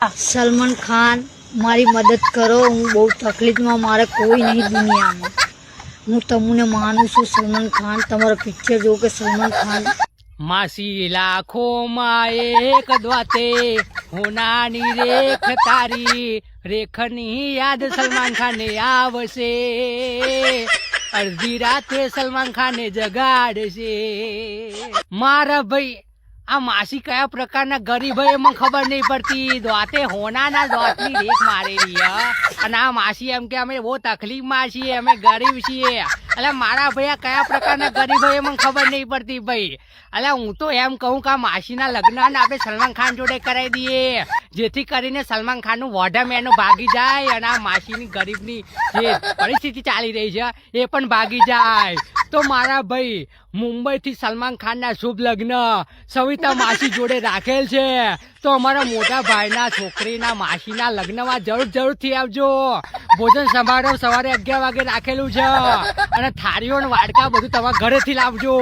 સલમાન ખાન મારી મદદ કરો, હું બહુ તકલીફમાં, મારે કોઈ નહીં દુનિયામાં. હું તમને માનું છું સલમાન ખાન, તમારો પિક્ચર જો કે સલમાન ખાન. માસી લાખોમાં એક દ્વાતે હોનાની રેખ તારી રેખની યાદ સલમાન ખાને આવશે, અડધી રાતે સલમાન ખાને જગાડશે. મારા ભાઈ આ માસી કયા પ્રકારના ગરીબ હોય એમાં ખબર નહીં પડતી. દ્વાતે હોનાના દ્વાતની રેખ મારેલી અને આ માસી એમ કે અમે બહુ તકલીફમાં છીએ, અમે ગરીબ છીએ. એટલે મારા ભાઈ આ કયા પ્રકારના ગરીબ હોય એમાં ખબર નહીં પડતી ભાઈ. એટલે હું તો એમ કહું કે આ માસીના લગ્ન આપણે સલમાન ખાન જોડે કરાવી દઈએ, જેથી કરીને સલમાન ખાનનું વોઢમ એનું ભાગી જાય અને આ માસીની ગરીબની જે પરિસ્થિતિ ચાલી રહી છે એ પણ ભાગી જાય. તો મારા ભાઈ મુંબઈથી સલમાન ખાનના શુભ લગ્ન સવિતા માસી જોડે રાખેલ છે, તો અમારા મોટા ભાઈના છોકરીના માસીના લગ્નમાં જરૂરથી આવજો. ભોજન સમારોહ સવારે 11 વાગે રાખેલું છે અને થાળીઓ ને વાડકા બધું તમારા ઘરેથી લાવજો.